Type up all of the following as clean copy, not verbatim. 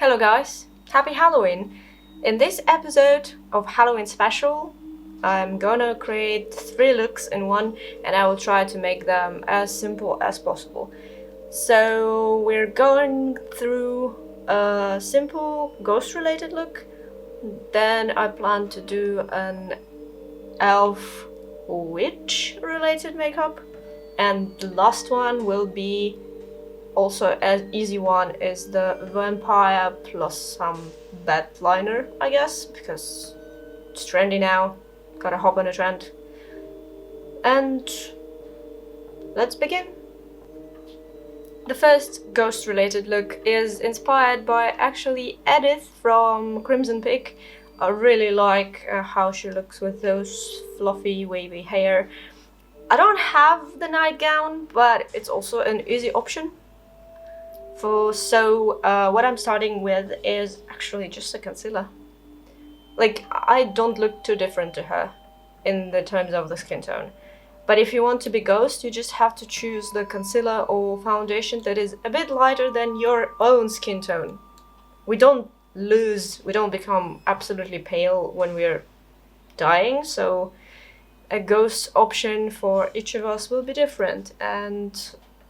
Hello guys, happy Halloween! In this episode of Halloween special, I'm gonna create 3 looks in one and I will try to make them as simple as possible. So we're going through a simple ghost related look, then I plan to do an elf witch related makeup, and the last one will be also an easy one, is the vampire plus some bed liner, I guess, because it's trendy now, gotta hop on a trend. And let's begin. The first ghost related look is inspired by actually Edith from Crimson Peak. I really like how she looks with those fluffy wavy hair. I don't have the nightgown, but it's also an easy option. So what I'm starting with is actually just a concealer. Like, I don't look too different to her in the terms of the skin tone. But if you want to be ghost, you just have to choose the concealer or foundation that is a bit lighter than your own skin tone. We don't become absolutely pale when we're dying, so a ghost option for each of us will be different. And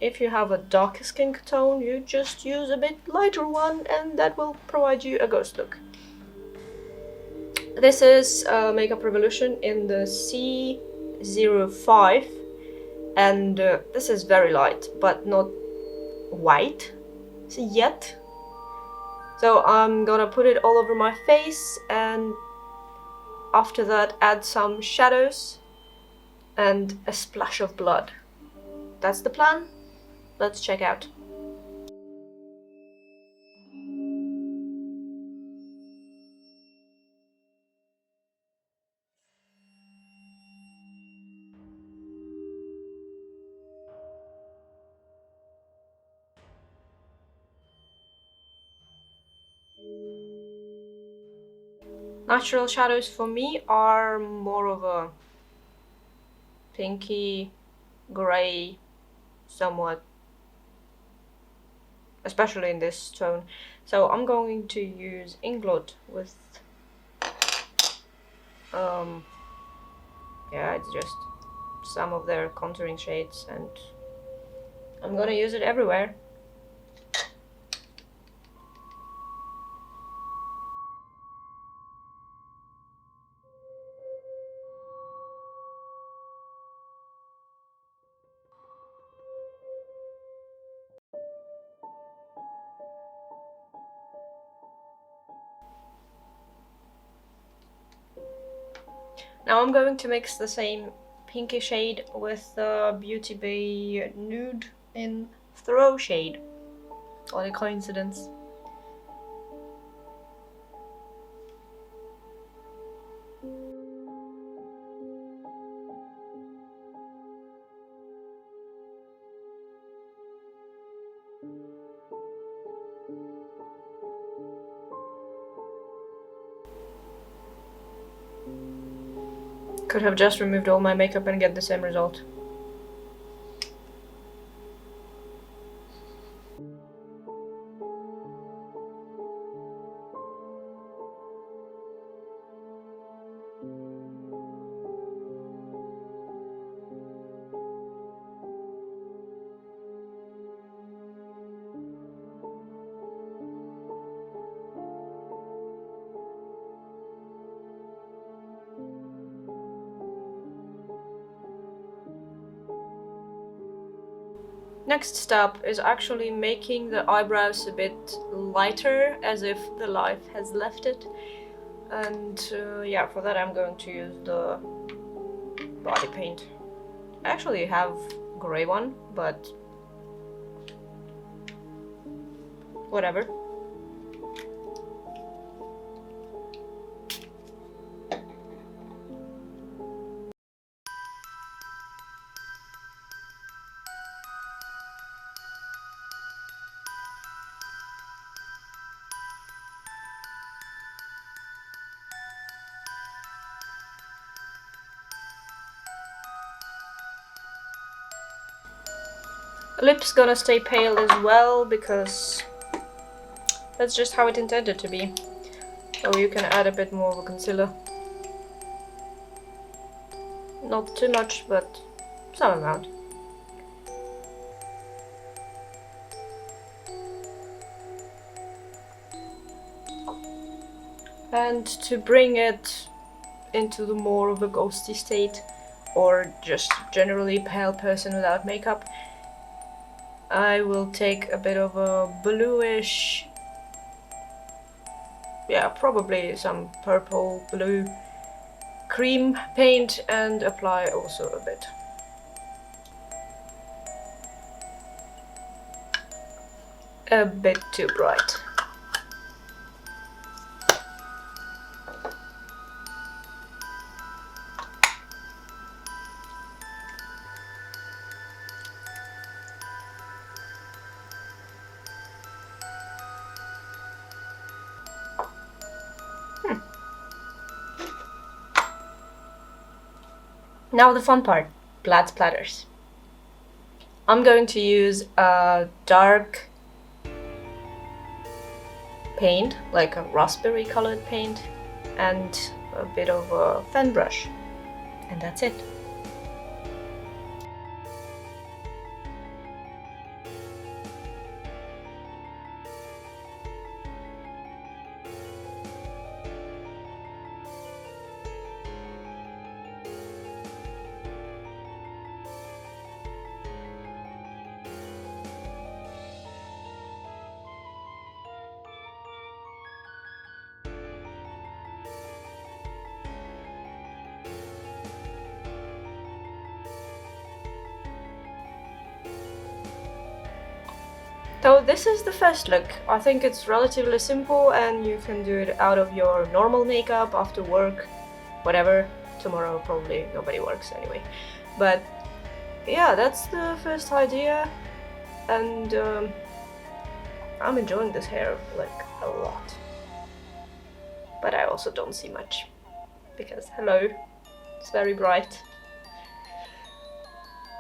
if you have a darker skin tone, you just use a bit lighter one and that will provide you a ghost look. This is Makeup Revolution in the C05, and this is very light but not white yet. So I'm gonna put it all over my face and after that add some shadows and a splash of blood. That's the plan. Let's check out. Natural shadows for me are more of a pinky, grey, somewhat, especially in this tone. So I'm going to use Inglot with it's just some of their contouring shades and I'm gonna use it everywhere. Now I'm going to mix the same pinky shade with the Beauty Bay Nude in Throw shade. What a coincidence. Could have just removed all my makeup and get the same result. Next step is actually making the eyebrows a bit lighter, as if the life has left it. And yeah, for that I'm going to use the body paint. I actually have grey one, but whatever. Lips gonna stay pale as well because That's just how it intended to be. Or you can add a bit more of a concealer. Not too much, but some amount. And to bring it into the more of a ghosty state, or just generally pale person without makeup, I will take a bit of a bluish, yeah, probably some purple blue cream paint, and apply also a bit. A bit too bright. Now the fun part, plaid splatters. I'm going to use a dark paint, like a raspberry colored paint, and a bit of a fan brush. And that's it. So this is the first look. I think it's relatively simple and you can do it out of your normal makeup after work, whatever. Tomorrow probably nobody works anyway. But yeah, that's the first idea, and I'm enjoying this hair like a lot. But I also don't see much because hello, it's very bright.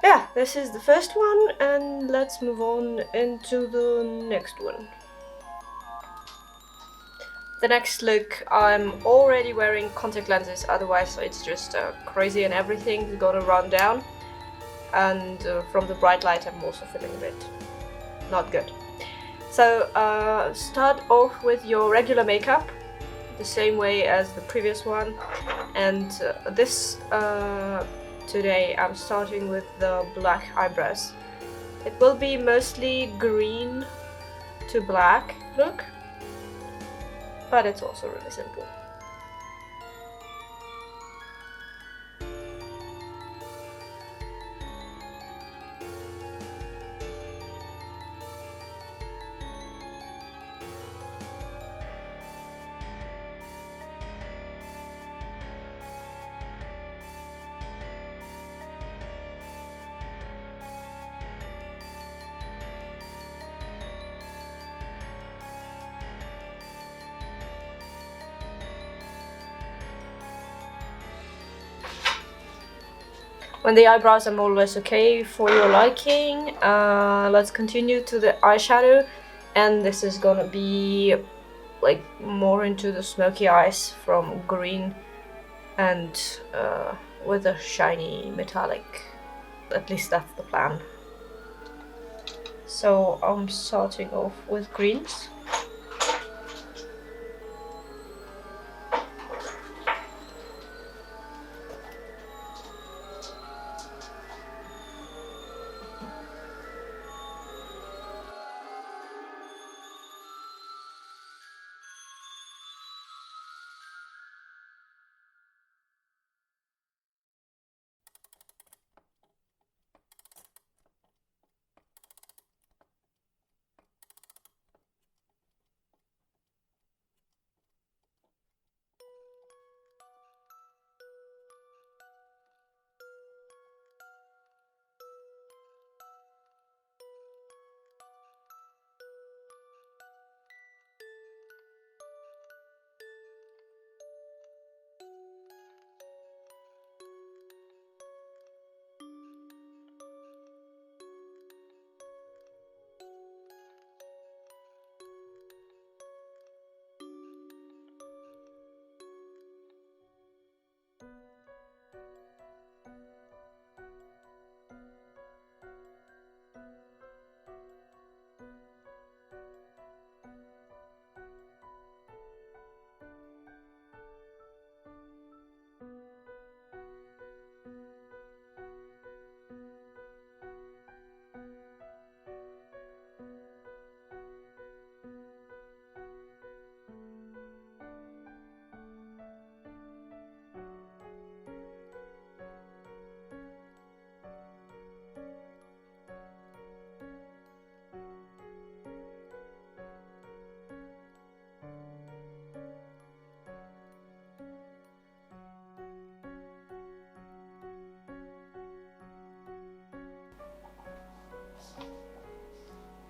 Yeah, this is the first one, and let's move on into the next one. The next look, I'm already wearing contact lenses, otherwise it's just crazy and everything is gonna run down. And from the bright light I'm also feeling a bit not good. So start off with your regular makeup, the same way as the previous one. And today I'm starting with the black eyebrows. It will be mostly green to black look, but it's also really simple. When the eyebrows are more or less okay for your liking, let's continue to the eyeshadow, and this is gonna be like more into the smoky eyes from green and with a shiny metallic. At least that's the plan. So I'm starting off with greens.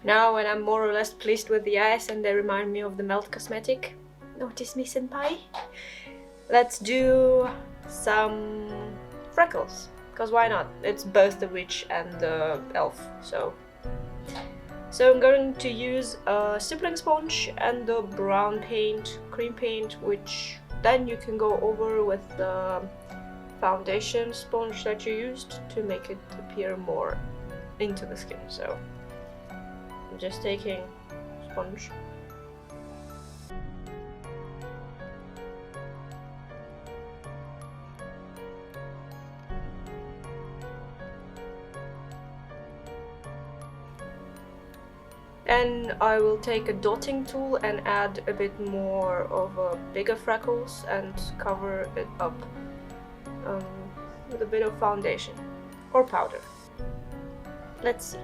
Now when I'm more or less pleased with the eyes and they remind me of the Melt Cosmetic, notice me senpai, let's do some freckles, because why not? It's both the witch and the elf, so I'm going to use a stippling sponge and the brown paint, cream paint, which then you can go over with the foundation sponge that you used to make it appear more into the skin. So I'm just taking sponge. And I will take a dotting tool and add a bit more of a bigger freckles and cover it up with a bit of foundation or powder. Let's see.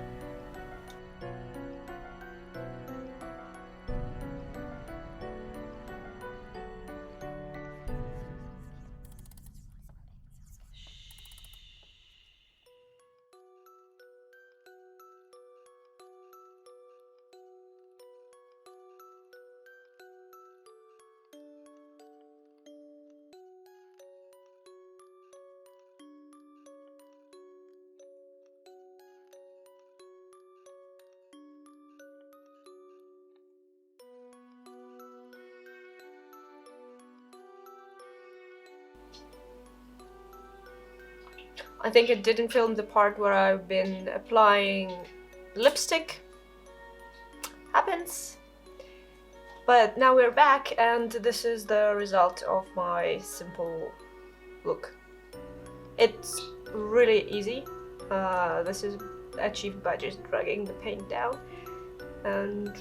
I think it didn't film the part where I've been applying lipstick. Happens. But now we're back and this is the result of my simple look. It's really easy. This is achieved by just dragging the paint down, and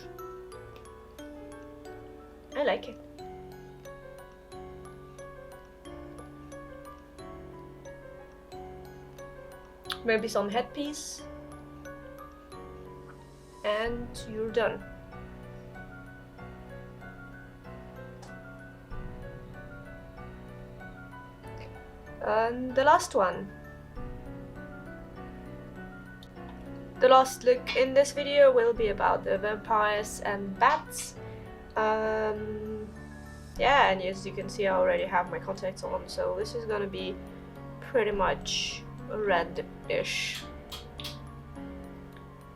I like it. Maybe some headpiece, and you're done. And the last one. The last look in this video will be about the vampires and bats. Yeah, and as you can see I already have my contacts on, so this is gonna be pretty much a red-ish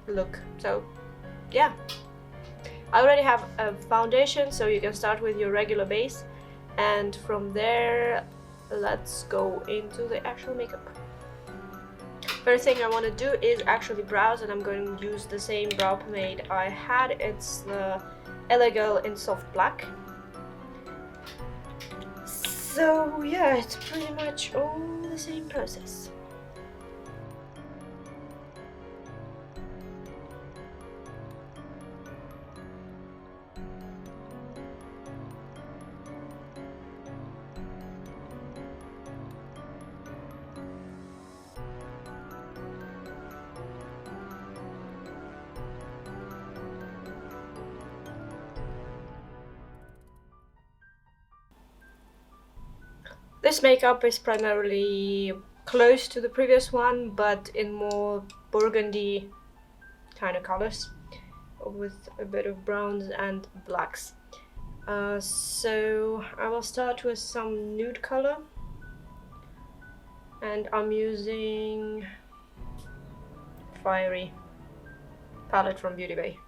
look. So yeah, I already have a foundation, so you can start with your regular base, and from there let's go into the actual makeup. First thing I want to do is actually brows, and I'm going to use the same brow pomade I had. It's the Elegel in Soft Black. So yeah, it's pretty much all the same process. This makeup is primarily close to the previous one, but in more burgundy kind of colors, with a bit of browns and blacks. So I will start with some nude color, and I'm using Fiery palette from Beauty Bay.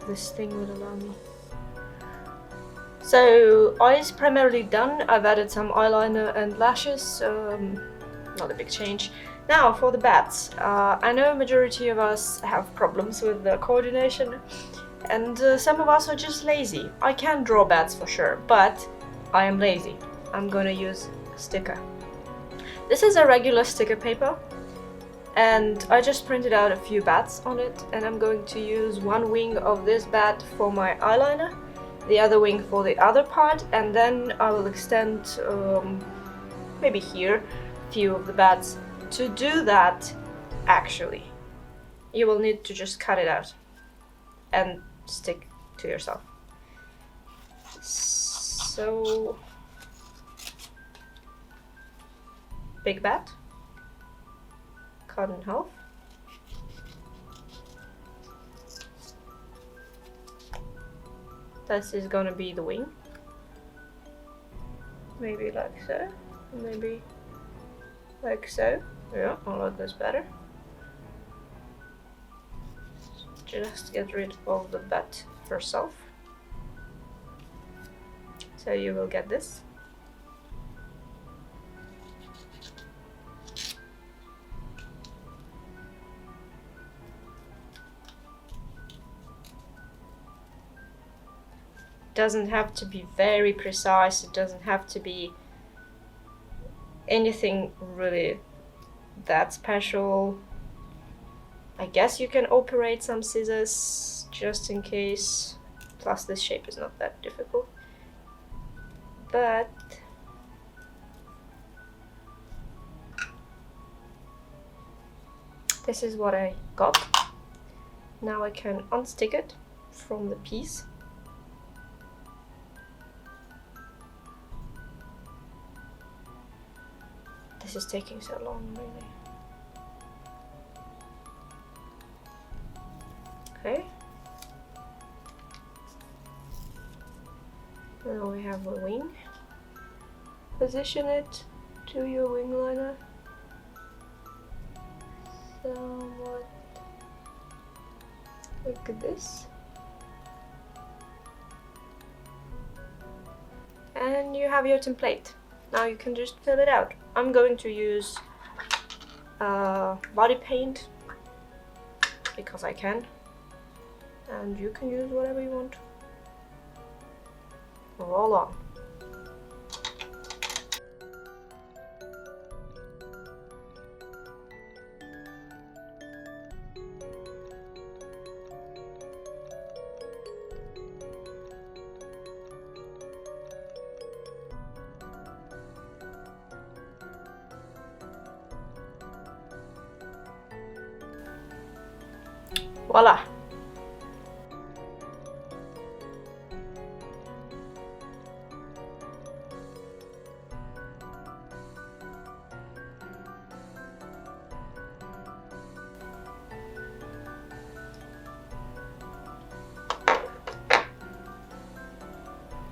this thing would allow me. So eyes primarily done. I've added some eyeliner and lashes, not a big change. Now for the bats. I know a majority of us have problems with the coordination, and some of us are just lazy. I can draw bats for sure, but I am lazy. I'm gonna use a sticker. This is a regular sticker paper, and I just printed out a few bats on it, and I'm going to use one wing of this bat for my eyeliner, the other wing for the other part, and then I will extend maybe here a few of the bats. To do that, actually, you will need to just cut it out and stick to yourself. So, big bat, cut in half. This is gonna be the wing. Maybe like so, maybe like so. Yeah, I like this better. Just get rid of the bat herself. So you will get this. Doesn't have to be very precise, it doesn't have to be anything really that special. I guess you can operate some scissors just in case, plus this shape is not that difficult. But this is what I got. Now I can unstick it from the piece. This is taking so long, really. Okay. Now we have a wing. Position it to your wing liner. Somewhat like this. And you have your template. Now you can just fill it out. I'm going to use body paint because I can, and you can use whatever you want. Roll on. Voila!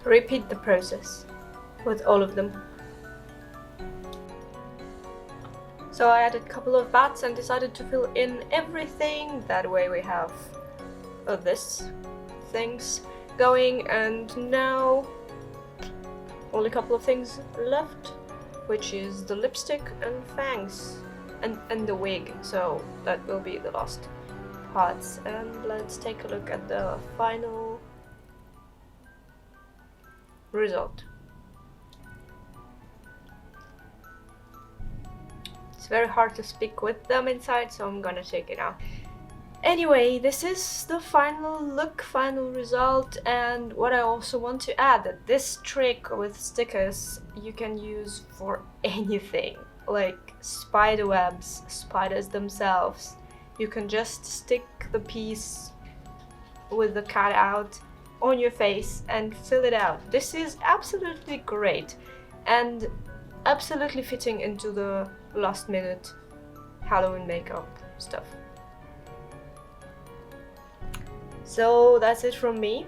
Repeat the process with all of them. So I added a couple of bats and decided to fill in everything. That way we have this things going, and now only a couple of things left, which is the lipstick and fangs and the wig. So that will be the last parts, and let's take a look at the final result. It's very hard to speak with them inside, so I'm gonna take it out. Anyway, this is the final look, final result, and what I also want to add, that this trick with stickers you can use for anything, like spider webs, spiders themselves. You can just stick the piece with the cutout on your face and fill it out. This is absolutely great and absolutely fitting into the last minute Halloween makeup stuff. So that's it from me.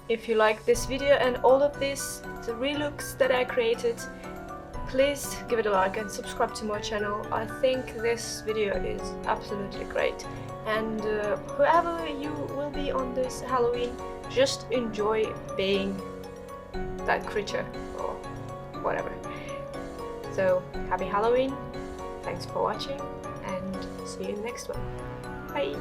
If you like this video and all of these 3 looks that I created, please give it a like and subscribe to my channel. I think this video is absolutely great, and whoever you will be on this Halloween, just enjoy being that creature or whatever. So happy Halloween, thanks for watching, and see you in the next one. Bye!